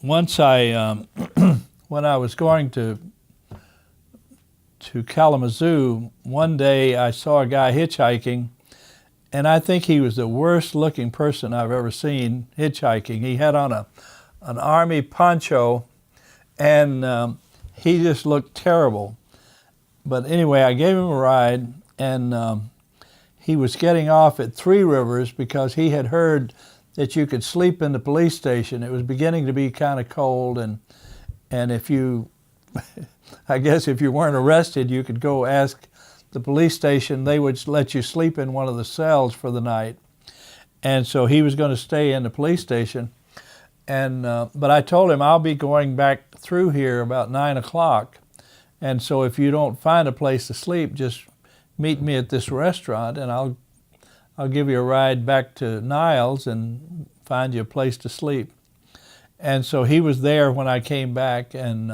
once when I was going to Kalamazoo, one day I saw a guy hitchhiking, and I think he was the worst looking person I've ever seen hitchhiking. He had on an army poncho, and he just looked terrible. But anyway, I gave him a ride, and he was getting off at Three Rivers because he had heard that you could sleep in the police station. It was beginning to be kind of cold, and if you, I guess if you weren't arrested, you could go ask the police station. They would let you sleep in one of the cells for the night. And so he was going to stay in the police station. And but I told him, I'll be going back through here about 9 o'clock. And so if you don't find a place to sleep, just meet me at this restaurant, and I'll give you a ride back to Niles and find you a place to sleep. And so he was there when I came back, and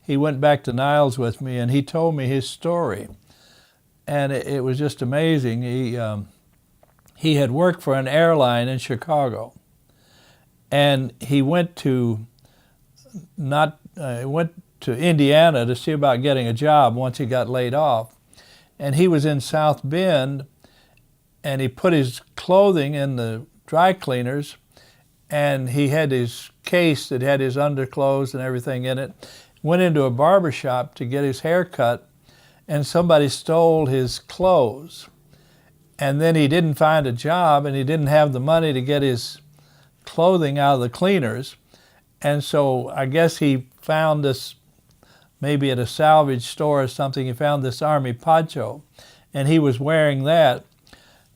he went back to Niles with me, and he told me his story. And it was just amazing. He had worked for an airline in Chicago, and he went to Indiana to see about getting a job once he got laid off. And he was in South Bend, and he put his clothing in the dry cleaners, and he had his case that had his underclothes and everything in it, went into a barber shop to get his hair cut, and somebody stole his clothes. And then he didn't find a job, and he didn't have the money to get his clothing out of the cleaners. And so I guess he found this, maybe at a salvage store or something, he found this army poncho, and he was wearing that.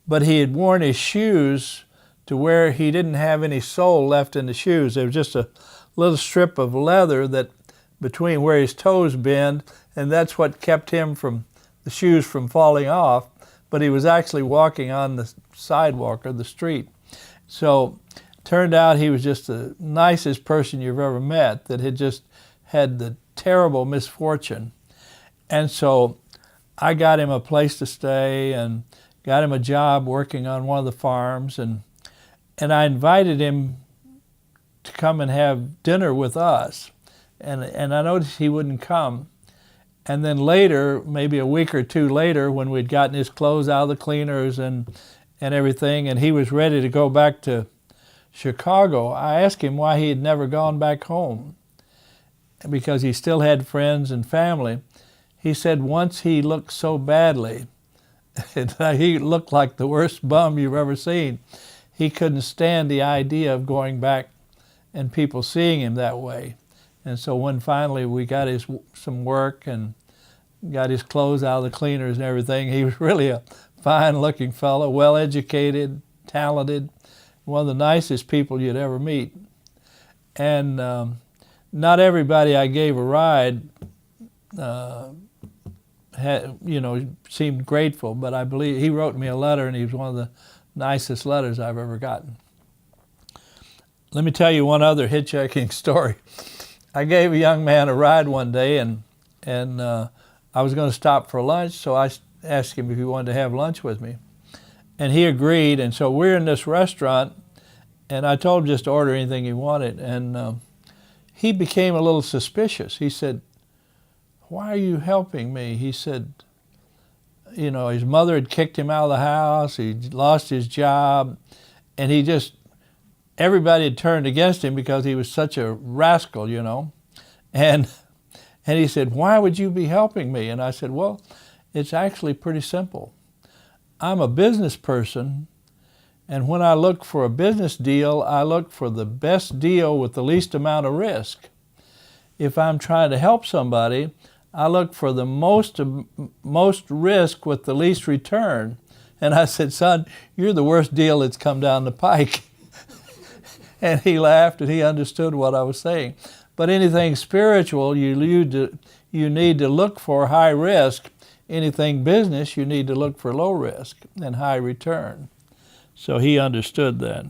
But he had worn his shoes to where he didn't have any sole left in the shoes. There was just a little strip of leather that between where his toes bend, and that's what kept him from the shoes from falling off. But he was actually walking on the sidewalk or the street. So it turned out he was just the nicest person you've ever met that had just had the terrible misfortune. And so I got him a place to stay and got him a job working on one of the farms, and I invited him to come and have dinner with us. And I noticed he wouldn't come. And then later, maybe a week or two later, when we'd gotten his clothes out of the cleaners and everything, and he was ready to go back to Chicago, I asked him why he had never gone back home, because he still had friends and family. He said once he looked so badly, he looked like the worst bum you've ever seen. He couldn't stand the idea of going back and people seeing him that way. And so when finally we got some work and got his clothes out of the cleaners and everything, he was really a fine-looking fellow, well-educated, talented, one of the nicest people you'd ever meet. And not everybody I gave a ride seemed grateful, but I believe he wrote me a letter, and he was one of the nicest letters I've ever gotten. Let me tell you one other hitchhiking story. I gave a young man a ride one day, and I was going to stop for lunch, so I asked him if he wanted to have lunch with me. And he agreed, and so we're in this restaurant, and I told him just to order anything he wanted, and he became a little suspicious. He said, "Why are you helping me?" He said, his mother had kicked him out of the house, he lost his job, and everybody had turned against him because he was such a rascal, And he said, "Why would you be helping me?" And I said, "Well, it's actually pretty simple. I'm a business person, and when I look for a business deal, I look for the best deal with the least amount of risk. If I'm trying to help somebody, I look for the most risk with the least return." And I said, "Son, you're the worst deal that's come down the pike." And he laughed, and he understood what I was saying. But anything spiritual, you need to look for high risk. Anything business, you need to look for low risk and high return. So he understood that.